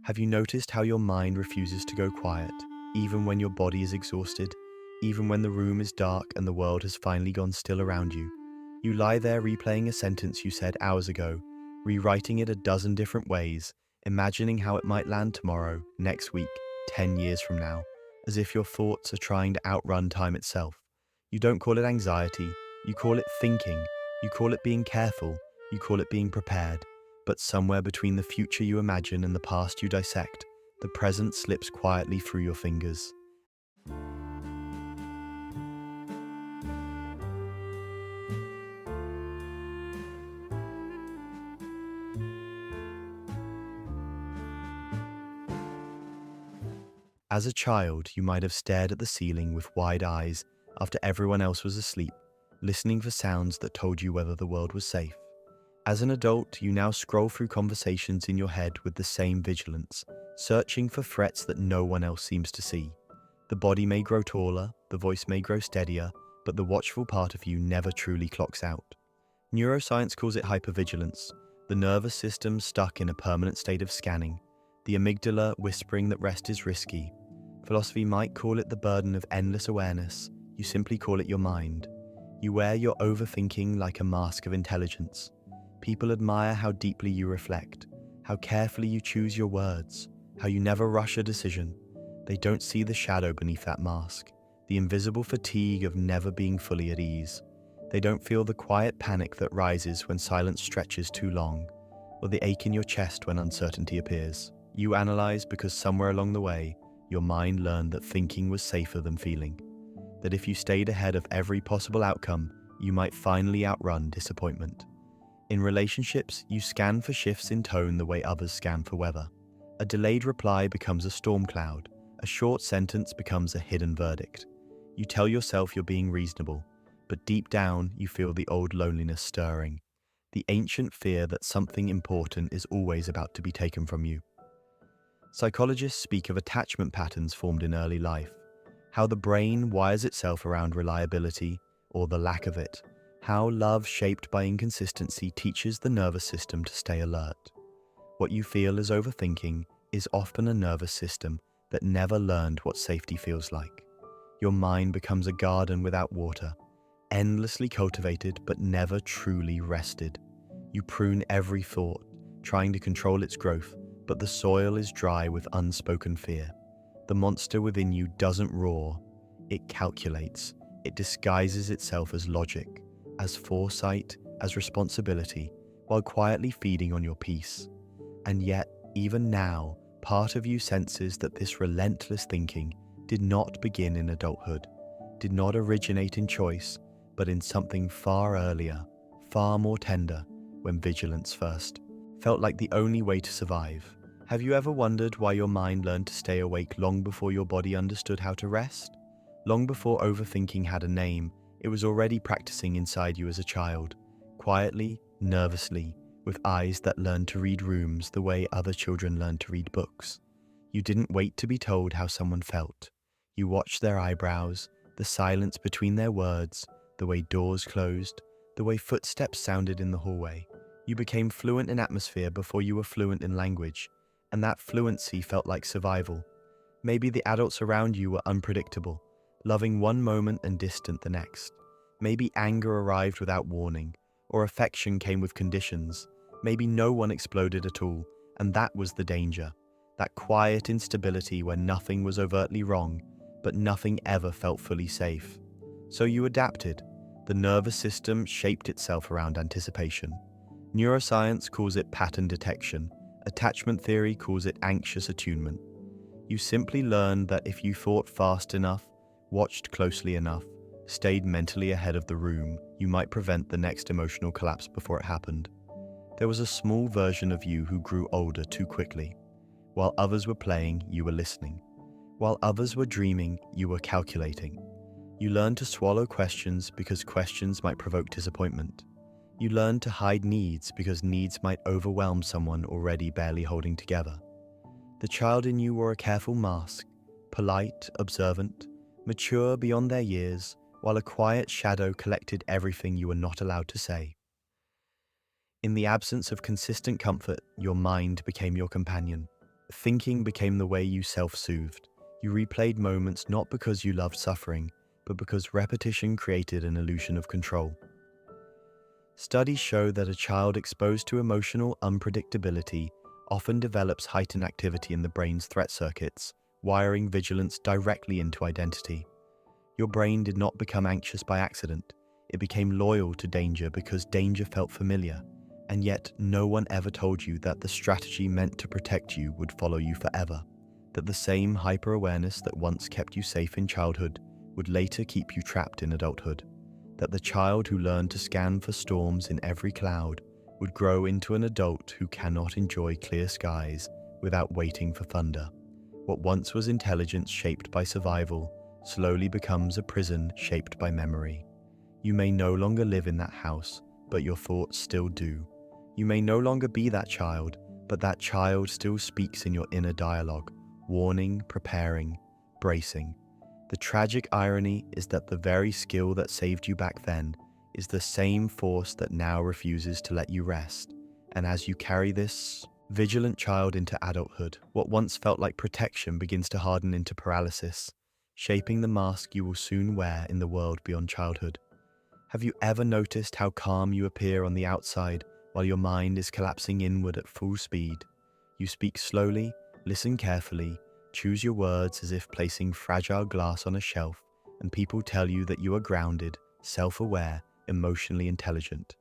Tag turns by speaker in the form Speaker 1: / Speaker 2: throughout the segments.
Speaker 1: Have you noticed how your mind refuses to go quiet, even when your body is exhausted, even when the room is dark and the world has finally gone still around you? You lie there replaying a sentence you said hours ago, rewriting it a dozen different ways, imagining how it might land tomorrow, next week, 10 years from now, as if your thoughts are trying to outrun time itself. You don't call it anxiety, you call it thinking, you call it being careful, you call it being prepared. But somewhere between the future you imagine and the past you dissect, the present slips quietly through your fingers. As a child, you might have stared at the ceiling with wide eyes after everyone else was asleep, listening for sounds that told you whether the world was safe. As an adult, you now scroll through conversations in your head with the same vigilance, searching for threats that no one else seems to see. The body may grow taller, the voice may grow steadier, but the watchful part of you never truly clocks out. Neuroscience calls it hypervigilance, the nervous system stuck in a permanent state of scanning, the amygdala whispering that rest is risky. Philosophy might call it the burden of endless awareness. You simply call it your mind. You wear your overthinking like a mask of intelligence. People admire how deeply you reflect, how carefully you choose your words, how you never rush a decision. They don't see the shadow beneath that mask, the invisible fatigue of never being fully at ease. They don't feel the quiet panic that rises when silence stretches too long, or the ache in your chest when uncertainty appears. You analyze because somewhere along the way, your mind learned that thinking was safer than feeling, that if you stayed ahead of every possible outcome, you might finally outrun disappointment. In relationships, you scan for shifts in tone the way others scan for weather. A delayed reply becomes a storm cloud. A short sentence becomes a hidden verdict. You tell yourself you're being reasonable, but deep down you feel the old loneliness stirring, the ancient fear that something important is always about to be taken from you. Psychologists speak of attachment patterns formed in early life, how the brain wires itself around reliability or the lack of it, how love shaped by inconsistency teaches the nervous system to stay alert. What you feel as overthinking is often a nervous system that never learned what safety feels like. Your mind becomes a garden without water, endlessly cultivated but never truly rested. You prune every thought, trying to control its growth, but the soil is dry with unspoken fear. The monster within you doesn't roar, it calculates. It disguises itself as logic, as foresight, as responsibility, while quietly feeding on your peace. And yet, even now, part of you senses that this relentless thinking did not begin in adulthood, did not originate in choice, but in something far earlier, far more tender, when vigilance first felt like the only way to survive. Have you ever wondered why your mind learned to stay awake long before your body understood how to rest? Long before overthinking had a name, it was already practicing inside you as a child, quietly, nervously, with eyes that learned to read rooms the way other children learn to read books. You didn't wait to be told how someone felt. You watched their eyebrows, the silence between their words, the way doors closed, the way footsteps sounded in the hallway. You became fluent in atmosphere before you were fluent in language, and that fluency felt like survival. Maybe the adults around you were unpredictable, loving one moment and distant the next. Maybe anger arrived without warning, or affection came with conditions. Maybe no one exploded at all, and that was the danger. That quiet instability where nothing was overtly wrong, but nothing ever felt fully safe. So you adapted. The nervous system shaped itself around anticipation. Neuroscience calls it pattern detection. Attachment theory calls it anxious attunement. You simply learned that if you thought fast enough, watched closely enough, stayed mentally ahead of the room, you might prevent the next emotional collapse before it happened. There was a small version of you who grew older too quickly. While others were playing, you were listening. While others were dreaming, you were calculating. You learned to swallow questions because questions might provoke disappointment. You learned to hide needs because needs might overwhelm someone already barely holding together. The child in you wore a careful mask, polite, observant, mature beyond their years, while a quiet shadow collected everything you were not allowed to say. In the absence of consistent comfort, your mind became your companion. Thinking became the way you self-soothed. You replayed moments not because you loved suffering, but because repetition created an illusion of control. Studies show that a child exposed to emotional unpredictability often develops heightened activity in the brain's threat circuits, wiring vigilance directly into identity. Your brain did not become anxious by accident. It became loyal to danger because danger felt familiar, and yet no one ever told you that the strategy meant to protect you would follow you forever, that the same hyper-awareness that once kept you safe in childhood would later keep you trapped in adulthood, that the child who learned to scan for storms in every cloud would grow into an adult who cannot enjoy clear skies without waiting for thunder. What once was intelligence shaped by survival slowly becomes a prison shaped by memory. You may no longer live in that house, but your thoughts still do. You may no longer be that child, but that child still speaks in your inner dialogue, warning, preparing, bracing. The tragic irony is that the very skill that saved you back then is the same force that now refuses to let you rest. And as you carry this vigilant child into adulthood, what once felt like protection begins to harden into paralysis, shaping the mask you will soon wear in the world beyond childhood. Have you ever noticed how calm you appear on the outside while your mind is collapsing inward at full speed? You speak slowly, listen carefully, choose your words as if placing fragile glass on a shelf, and people tell you that you are grounded, self-aware, emotionally intelligent.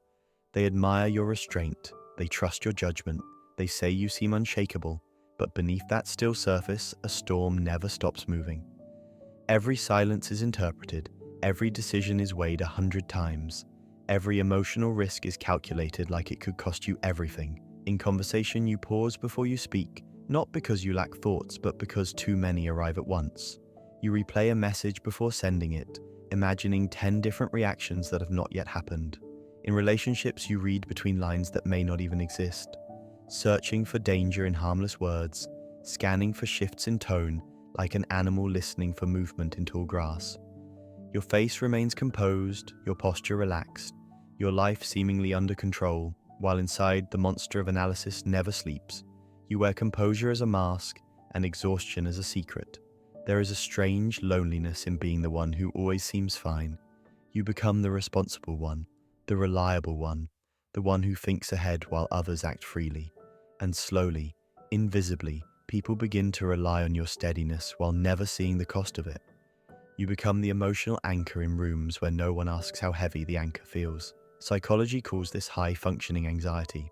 Speaker 1: They admire your restraint, they trust your judgment, they say you seem unshakable, but beneath that still surface, a storm never stops moving. Every silence is interpreted, every decision is weighed 100 times, every emotional risk is calculated like it could cost you everything. In conversation, you pause before you speak, not because you lack thoughts, but because too many arrive at once. You replay a message before sending it, imagining 10 different reactions that have not yet happened. In relationships, you read between lines that may not even exist, searching for danger in harmless words, scanning for shifts in tone, like an animal listening for movement in tall grass. Your face remains composed, your posture relaxed, your life seemingly under control, while inside the monster of analysis never sleeps. You wear composure as a mask and exhaustion as a secret. There is a strange loneliness in being the one who always seems fine. You become the responsible one, the reliable one, the one who thinks ahead while others act freely. And slowly, invisibly, people begin to rely on your steadiness while never seeing the cost of it. You become the emotional anchor in rooms where no one asks how heavy the anchor feels. Psychology calls this high-functioning anxiety,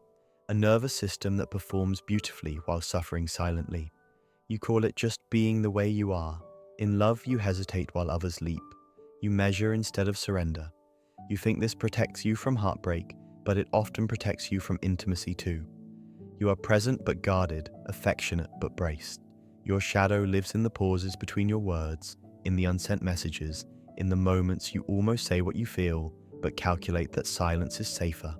Speaker 1: a nervous system that performs beautifully while suffering silently. You call it just being the way you are. In love, you hesitate while others leap. You measure instead of surrender. You think this protects you from heartbreak, but it often protects you from intimacy too. You are present but guarded, affectionate but braced. Your shadow lives in the pauses between your words, in the unsent messages, in the moments you almost say what you feel, but calculate that silence is safer.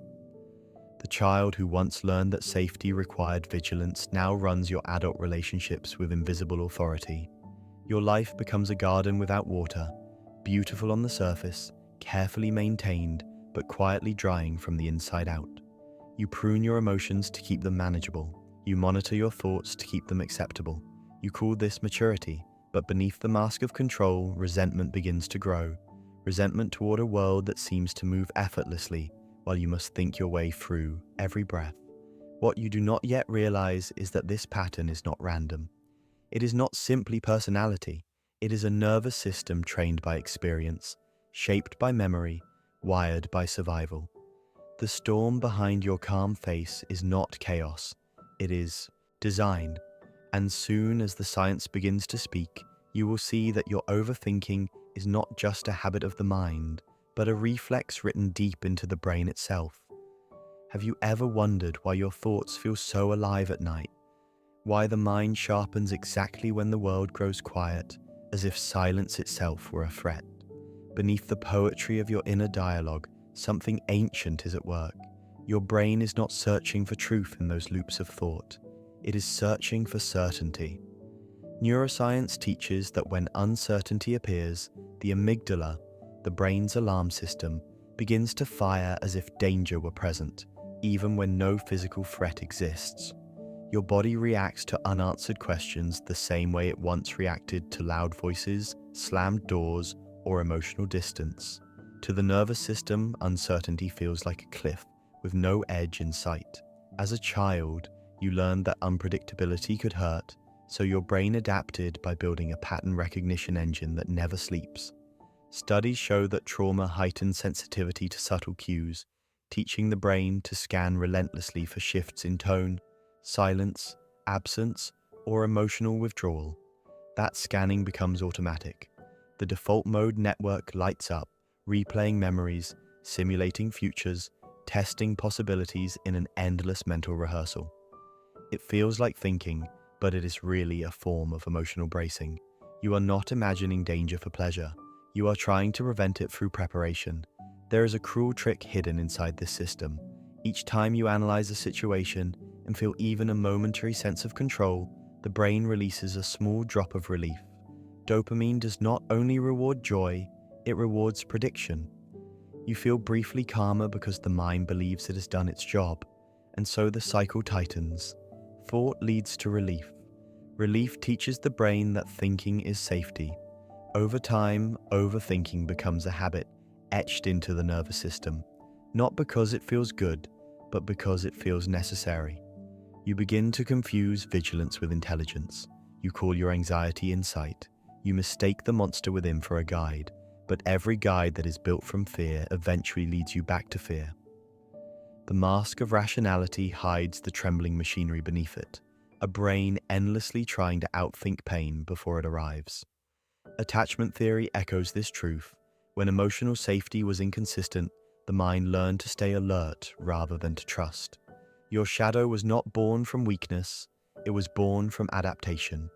Speaker 1: The child who once learned that safety required vigilance now runs your adult relationships with invisible authority. Your life becomes a garden without water, beautiful on the surface, carefully maintained, but quietly drying from the inside out. You prune your emotions to keep them manageable. You monitor your thoughts to keep them acceptable. You call this maturity, but beneath the mask of control, resentment begins to grow. Resentment toward a world that seems to move effortlessly, while you must think your way through every breath. What you do not yet realize is that this pattern is not random. It is not simply personality. It is a nervous system trained by experience, shaped by memory, wired by survival. The storm behind your calm face is not chaos. It is design. And soon as the science begins to speak, you will see that your overthinking is not just a habit of the mind, but a reflex written deep into the brain itself. Have you ever wondered why your thoughts feel so alive at night? Why the mind sharpens exactly when the world grows quiet, as if silence itself were a threat? Beneath the poetry of your inner dialogue, something ancient is at work. Your brain is not searching for truth in those loops of thought. It is searching for certainty. Neuroscience teaches that when uncertainty appears, the amygdala, the brain's alarm system, begins to fire as if danger were present, even when no physical threat exists. Your body reacts to unanswered questions the same way it once reacted to loud voices, slammed doors, or emotional distance. To the nervous system, uncertainty feels like a cliff with no edge in sight. As a child, you learned that unpredictability could hurt, so your brain adapted by building a pattern recognition engine that never sleeps. Studies show that trauma heightens sensitivity to subtle cues, teaching the brain to scan relentlessly for shifts in tone, silence, absence, or emotional withdrawal. That scanning becomes automatic. The default mode network lights up, replaying memories, simulating futures, testing possibilities in an endless mental rehearsal. It feels like thinking, but it is really a form of emotional bracing. You are not imagining danger for pleasure. You are trying to prevent it through preparation. There is a cruel trick hidden inside this system. Each time you analyze a situation and feel even a momentary sense of control, the brain releases a small drop of relief. Dopamine does not only reward joy, it rewards prediction. You feel briefly calmer because the mind believes it has done its job, and so the cycle tightens. Thought leads to relief. Relief teaches the brain that thinking is safety. Over time, overthinking becomes a habit etched into the nervous system, not because it feels good, but because it feels necessary. You begin to confuse vigilance with intelligence. You call your anxiety insight. You mistake the monster within for a guide, but every guide that is built from fear eventually leads you back to fear. The mask of rationality hides the trembling machinery beneath it, a brain endlessly trying to outthink pain before it arrives. Attachment theory echoes this truth. When emotional safety was inconsistent, the mind learned to stay alert rather than to trust. Your shadow was not born from weakness, it was born from adaptation.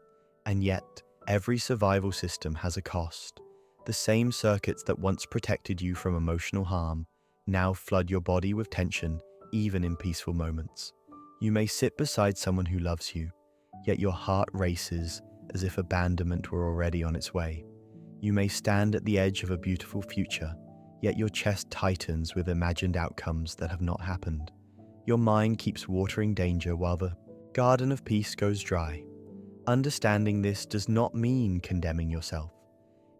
Speaker 1: And yet, every survival system has a cost. The same circuits that once protected you from emotional harm now flood your body with tension, even in peaceful moments. You may sit beside someone who loves you, yet your heart races as if abandonment were already on its way. You may stand at the edge of a beautiful future, yet your chest tightens with imagined outcomes that have not happened. Your mind keeps watering danger while the garden of peace goes dry. Understanding this does not mean condemning yourself.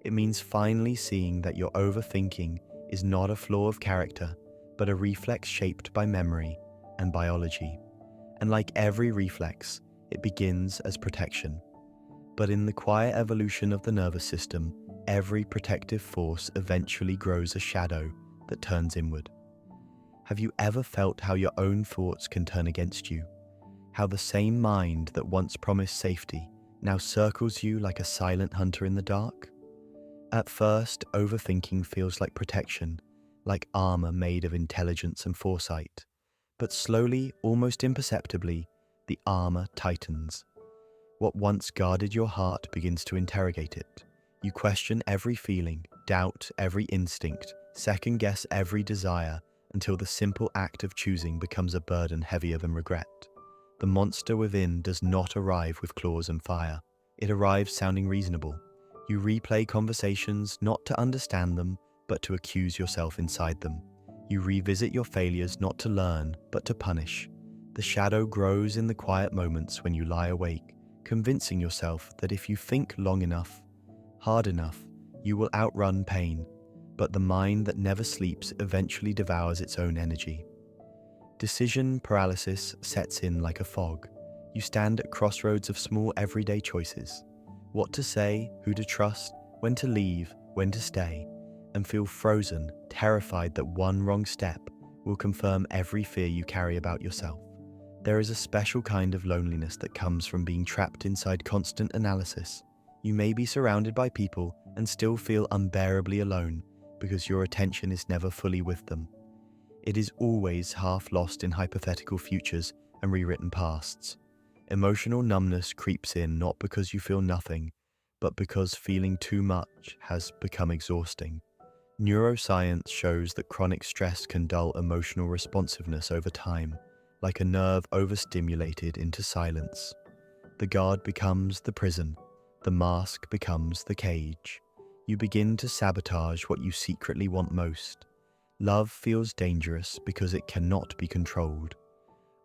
Speaker 1: It means finally seeing that your overthinking is not a flaw of character, but a reflex shaped by memory and biology. And like every reflex, it begins as protection. But in the quiet evolution of the nervous system, every protective force eventually grows a shadow that turns inward. Have you ever felt how your own thoughts can turn against you? How the same mind that once promised safety now circles you like a silent hunter in the dark? At first, overthinking feels like protection, like armor made of intelligence and foresight. But slowly, almost imperceptibly, the armor tightens. What once guarded your heart begins to interrogate it. You question every feeling, doubt every instinct, second-guess every desire, until the simple act of choosing becomes a burden heavier than regret. The monster within does not arrive with claws and fire. It arrives sounding reasonable. You replay conversations not to understand them, but to accuse yourself inside them. You revisit your failures not to learn, but to punish. The shadow grows in the quiet moments when you lie awake, convincing yourself that if you think long enough, hard enough, you will outrun pain. But the mind that never sleeps eventually devours its own energy. Decision paralysis sets in like a fog. You stand at crossroads of small everyday choices. What to say, who to trust, when to leave, when to stay, and feel frozen, terrified that one wrong step will confirm every fear you carry about yourself. There is a special kind of loneliness that comes from being trapped inside constant analysis. You may be surrounded by people and still feel unbearably alone because your attention is never fully with them. It is always half lost in hypothetical futures and rewritten pasts. Emotional numbness creeps in not because you feel nothing, but because feeling too much has become exhausting. Neuroscience shows that chronic stress can dull emotional responsiveness over time, like a nerve overstimulated into silence. The guard becomes the prison, the mask becomes the cage. You begin to sabotage what you secretly want most. Love feels dangerous because it cannot be controlled.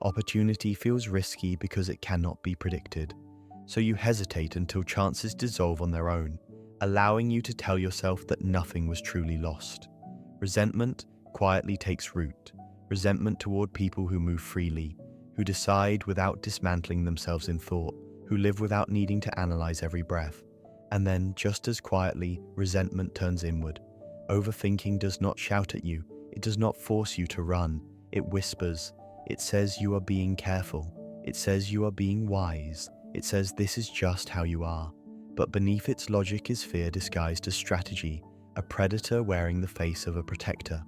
Speaker 1: Opportunity feels risky because it cannot be predicted. So you hesitate until chances dissolve on their own, allowing you to tell yourself that nothing was truly lost. Resentment quietly takes root. Resentment toward people who move freely, who decide without dismantling themselves in thought, who live without needing to analyze every breath. And then, just as quietly, resentment turns inward. Overthinking does not shout at you. It does not force you to run. It whispers. It says you are being careful. It says you are being wise. It says this is just how you are. But beneath its logic is fear disguised as strategy, a predator wearing the face of a protector.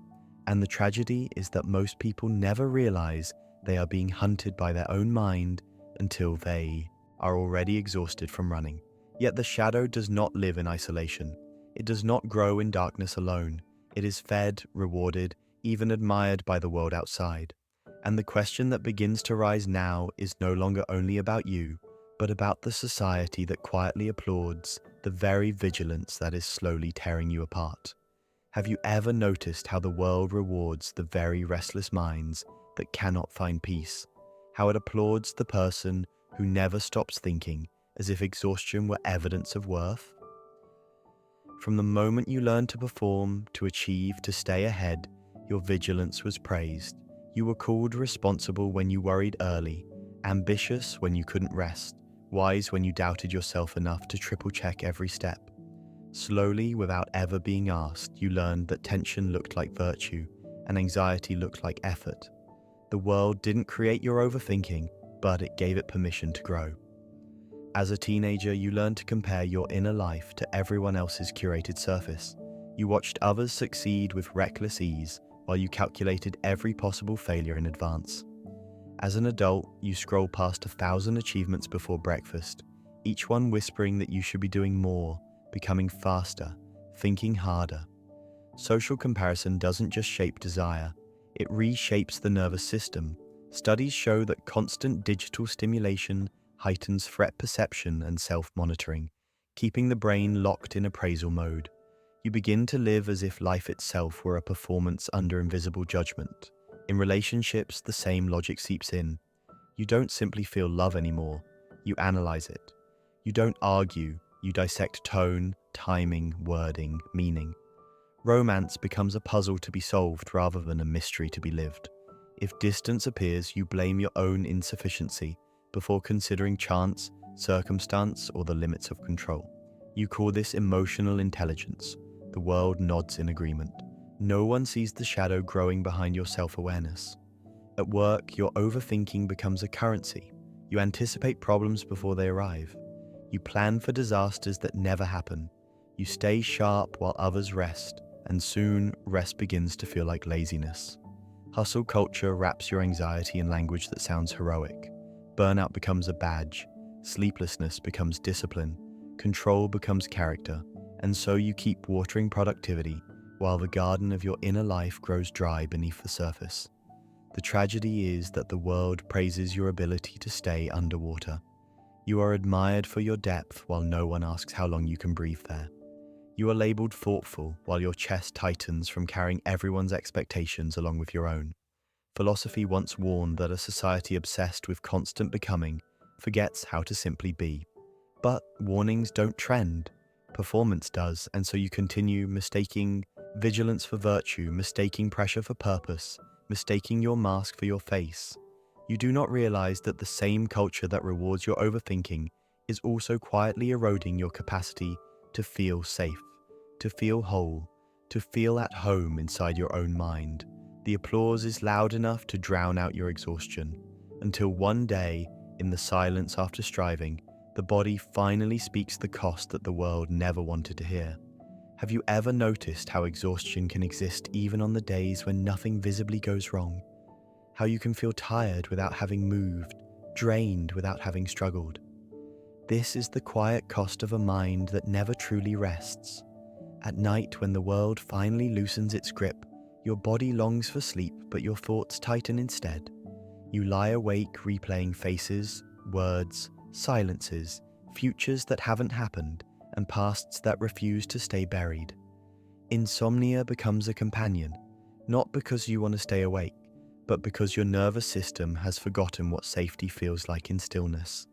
Speaker 1: And the tragedy is that most people never realize they are being hunted by their own mind until they are already exhausted from running. Yet the shadow does not live in isolation. It does not grow in darkness alone. It is fed, rewarded, even admired by the world outside. And the question that begins to rise now is no longer only about you, but about the society that quietly applauds the very vigilance that is slowly tearing you apart. Have you ever noticed how the world rewards the very restless minds that cannot find peace? How it applauds the person who never stops thinking, as if exhaustion were evidence of worth? From the moment you learned to perform, to achieve, to stay ahead, your vigilance was praised. You were called responsible when you worried early, ambitious when you couldn't rest, wise when you doubted yourself enough to triple-check every step. Slowly, without ever being asked, you learned that tension looked like virtue and anxiety looked like effort. The world didn't create your overthinking, but it gave it permission to grow. As a teenager, you learned to compare your inner life to everyone else's curated surface. You watched others succeed with reckless ease, while you calculated every possible failure in advance. As an adult, you scroll past 1,000 achievements before breakfast, each one whispering that you should be doing more, becoming faster, thinking harder. Social comparison doesn't just shape desire, it reshapes the nervous system. Studies show that constant digital stimulation heightens threat perception and self-monitoring, keeping the brain locked in appraisal mode. You begin to live as if life itself were a performance under invisible judgment. In relationships, the same logic seeps in. You don't simply feel love anymore, you analyze it. You don't argue, you dissect tone, timing, wording, meaning. Romance becomes a puzzle to be solved rather than a mystery to be lived. If distance appears, you blame your own insufficiency before considering chance, circumstance, or the limits of control. You call this emotional intelligence. The world nods in agreement. No one sees the shadow growing behind your self-awareness. At work, your overthinking becomes a currency. You anticipate problems before they arrive. You plan for disasters that never happen. You stay sharp while others rest, and soon rest begins to feel like laziness. Hustle culture wraps your anxiety in language that sounds heroic. Burnout becomes a badge. Sleeplessness becomes discipline. Control becomes character. And so you keep watering productivity while the garden of your inner life grows dry beneath the surface. The tragedy is that the world praises your ability to stay underwater. You are admired for your depth while no one asks how long you can breathe there. You are labeled thoughtful while your chest tightens from carrying everyone's expectations along with your own. Philosophy once warned that a society obsessed with constant becoming forgets how to simply be. But warnings don't trend. Performance does, and so you continue mistaking vigilance for virtue, mistaking pressure for purpose, mistaking your mask for your face. You do not realize that the same culture that rewards your overthinking is also quietly eroding your capacity to feel safe, to feel whole, to feel at home inside your own mind. The applause is loud enough to drown out your exhaustion, until one day, in the silence after striving, the body finally speaks the cost that the world never wanted to hear. Have you ever noticed how exhaustion can exist even on the days when nothing visibly goes wrong? How you can feel tired without having moved, drained without having struggled? This is the quiet cost of a mind that never truly rests. At night, when the world finally loosens its grip, your body longs for sleep, but your thoughts tighten instead. You lie awake replaying faces, words, silences, futures that haven't happened, and pasts that refuse to stay buried. Insomnia becomes a companion, not because you want to stay awake, but because your nervous system has forgotten what safety feels like in stillness.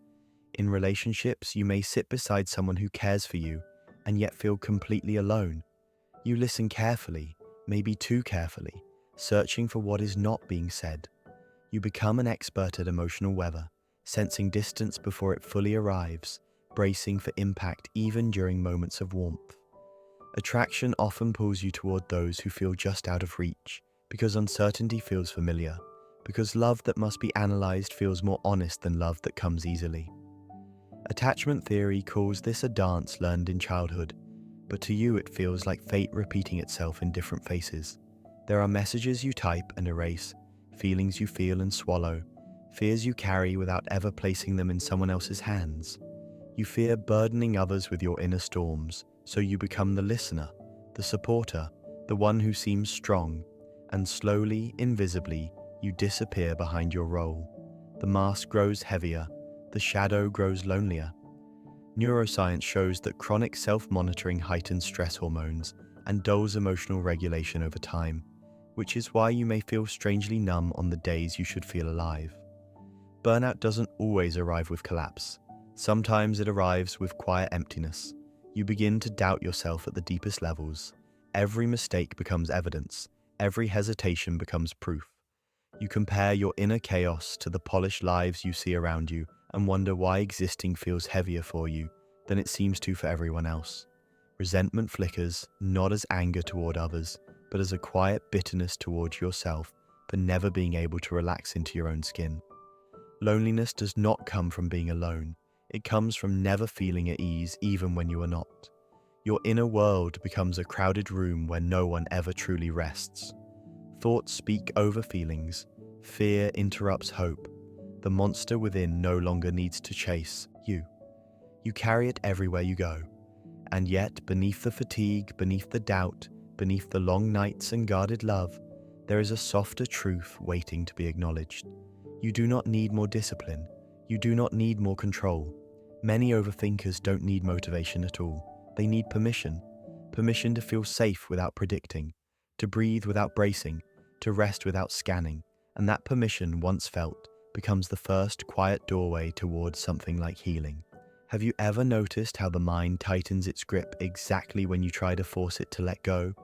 Speaker 1: In relationships, you may sit beside someone who cares for you and yet feel completely alone. You listen carefully, maybe too carefully, searching for what is not being said. You become an expert at emotional weather, sensing distance before it fully arrives, bracing for impact even during moments of warmth. Attraction often pulls you toward those who feel just out of reach, because uncertainty feels familiar, because love that must be analyzed feels more honest than love that comes easily. Attachment theory calls this a dance learned in childhood, but to you it feels like fate repeating itself in different faces. There are messages you type and erase, feelings you feel and swallow, fears you carry without ever placing them in someone else's hands. You fear burdening others with your inner storms, so you become the listener, the supporter, the one who seems strong, and slowly, invisibly, you disappear behind your role. The mask grows heavier, the shadow grows lonelier. Neuroscience shows that chronic self-monitoring heightens stress hormones and dulls emotional regulation over time, which is why you may feel strangely numb on the days you should feel alive. Burnout doesn't always arrive with collapse. Sometimes it arrives with quiet emptiness. You begin to doubt yourself at the deepest levels. Every mistake becomes evidence. Every hesitation becomes proof. You compare your inner chaos to the polished lives you see around you and wonder why existing feels heavier for you than it seems to for everyone else. Resentment flickers, not as anger toward others, but as a quiet bitterness toward yourself for never being able to relax into your own skin. Loneliness does not come from being alone. It comes from never feeling at ease even when you are not. Your inner world becomes a crowded room where no one ever truly rests. Thoughts speak over feelings. Fear interrupts hope. The monster within no longer needs to chase you. You carry it everywhere you go. And yet, beneath the fatigue, beneath the doubt, beneath the long nights and guarded love, there is a softer truth waiting to be acknowledged. You do not need more discipline. You do not need more control. Many overthinkers don't need motivation at all. They need permission. Permission to feel safe without predicting, to breathe without bracing, to rest without scanning. And that permission, once felt, becomes the first quiet doorway towards something like healing. Have you ever noticed how the mind tightens its grip exactly when you try to force it to let go?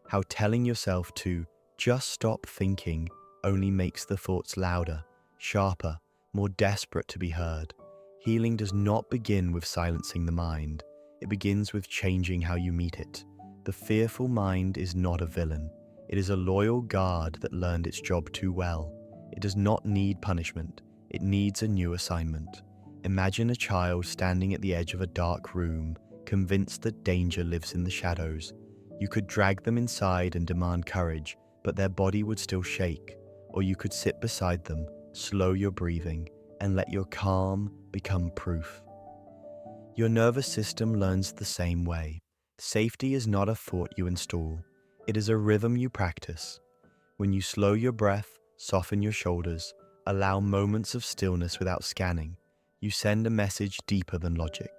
Speaker 1: How telling yourself to just stop thinking only makes the thoughts louder, sharper, more desperate to be heard. Healing does not begin with silencing the mind. It begins with changing how you meet it. The fearful mind is not a villain. It is a loyal guard that learned its job too well. It does not need punishment. It needs a new assignment. Imagine a child standing at the edge of a dark room, convinced that danger lives in the shadows. You could drag them inside and demand courage, but their body would still shake. Or you could sit beside them, slow your breathing, and let your calm become proof. Your nervous system learns the same way. Safety is not a thought you install. It is a rhythm you practice. When you slow your breath, soften your shoulders, allow moments of stillness without scanning, you send a message deeper than logic.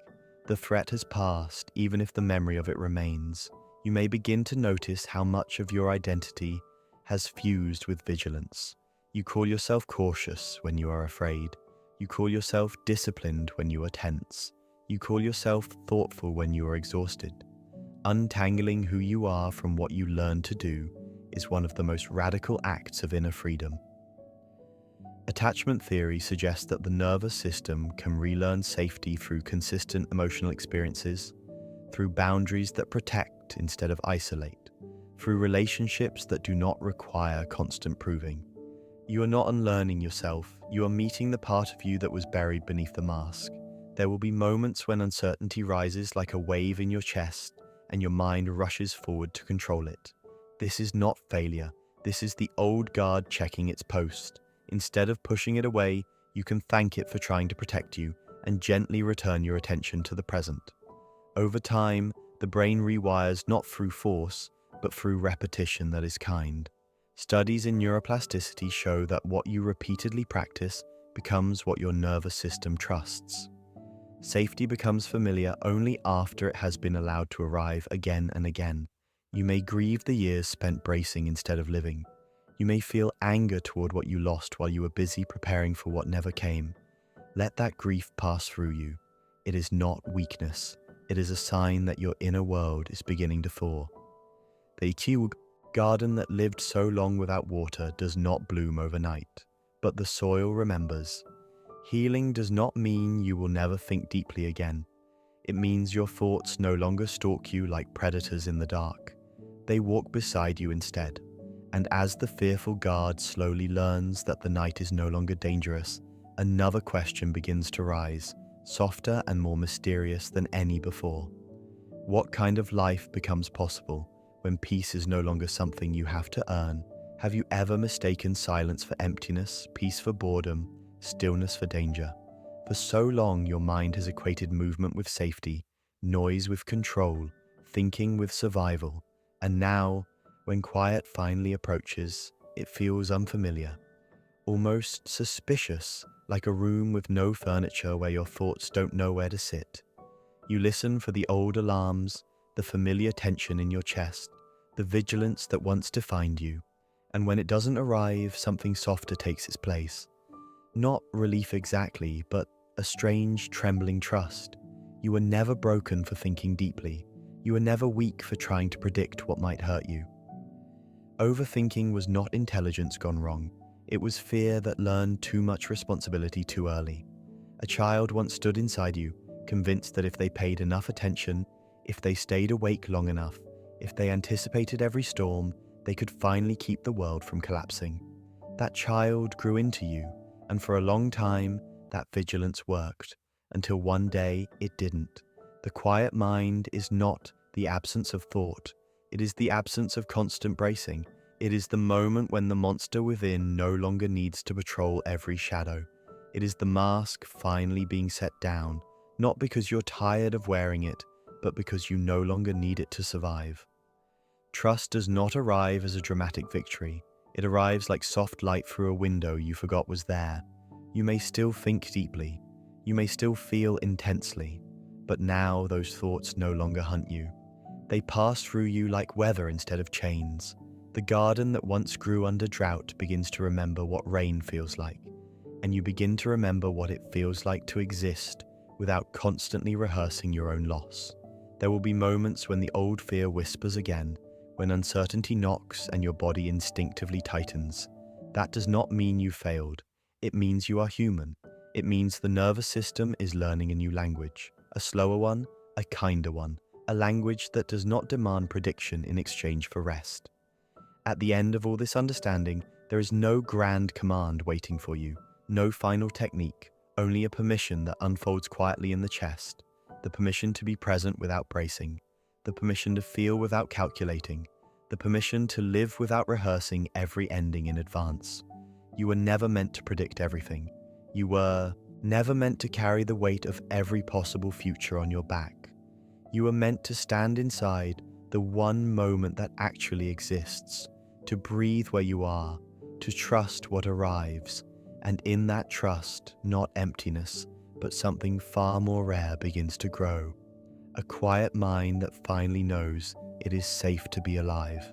Speaker 1: The threat has passed, even if the memory of it remains. You may begin to notice how much of your identity has fused with vigilance. You call yourself cautious when you are afraid. You call yourself disciplined when you are tense. You call yourself thoughtful when you are exhausted. Untangling who you are from what you learn to do is one of the most radical acts of inner freedom. Attachment theory suggests that the nervous system can relearn safety through consistent emotional experiences, through boundaries that protect instead of isolate, through relationships that do not require constant proving. You are not unlearning yourself, you are meeting the part of you that was buried beneath the mask. There will be moments when uncertainty rises like a wave in your chest and your mind rushes forward to control it. This is not failure, this is the old guard checking its post. Instead of pushing it away, you can thank it for trying to protect you and gently return your attention to the present. Over time, the brain rewires not through force, but through repetition that is kind. Studies in neuroplasticity show that what you repeatedly practice becomes what your nervous system trusts. Safety becomes familiar only after it has been allowed to arrive again and again. You may grieve the years spent bracing instead of living. You may feel anger toward what you lost while you were busy preparing for what never came. Let that grief pass through you. It is not weakness. It is a sign that your inner world is beginning to thaw. The garden that lived so long without water does not bloom overnight, but the soil remembers. Healing does not mean you will never think deeply again. It means your thoughts no longer stalk you like predators in the dark. They walk beside you instead. And as the fearful guard slowly learns that the night is no longer dangerous, another question begins to rise, softer and more mysterious than any before. What kind of life becomes possible when peace is no longer something you have to earn? Have you ever mistaken silence for emptiness, peace for boredom, stillness for danger? For so long, your mind has equated movement with safety, noise with control, thinking with survival. And now, when quiet finally approaches, it feels unfamiliar, almost suspicious, like a room with no furniture where your thoughts don't know where to sit. You listen for the old alarms, the familiar tension in your chest, the vigilance that once defined you. And when it doesn't arrive, something softer takes its place. Not relief exactly, but a strange, trembling trust. You were never broken for thinking deeply. You were never weak for trying to predict what might hurt you. Overthinking was not intelligence gone wrong. It was fear that learned too much responsibility too early. A child once stood inside you, convinced that if they paid enough attention, if they stayed awake long enough, if they anticipated every storm, they could finally keep the world from collapsing. That child grew into you, and for a long time, that vigilance worked, until one day it didn't. The quiet mind is not the absence of thought. It is the absence of constant bracing. It is the moment when the monster within no longer needs to patrol every shadow. It is the mask finally being set down, not because you're tired of wearing it, but because you no longer need it to survive. Trust does not arrive as a dramatic victory. It arrives like soft light through a window you forgot was there. You may still think deeply. You may still feel intensely. But now those thoughts no longer hunt you. They pass through you like weather instead of chains. The garden that once grew under drought begins to remember what rain feels like, and you begin to remember what it feels like to exist without constantly rehearsing your own loss. There will be moments when the old fear whispers again, when uncertainty knocks and your body instinctively tightens. That does not mean you failed. It means you are human. It means the nervous system is learning a new language, a slower one, a kinder one. A language that does not demand prediction in exchange for rest. At the end of all this understanding, there is no grand command waiting for you, no final technique, only a permission that unfolds quietly in the chest, the permission to be present without bracing, the permission to feel without calculating, the permission to live without rehearsing every ending in advance. You were never meant to predict everything. You were never meant to carry the weight of every possible future on your back. You are meant to stand inside the one moment that actually exists, to breathe where you are, to trust what arrives, and in that trust, not emptiness, but something far more rare begins to grow. A quiet mind that finally knows it is safe to be alive.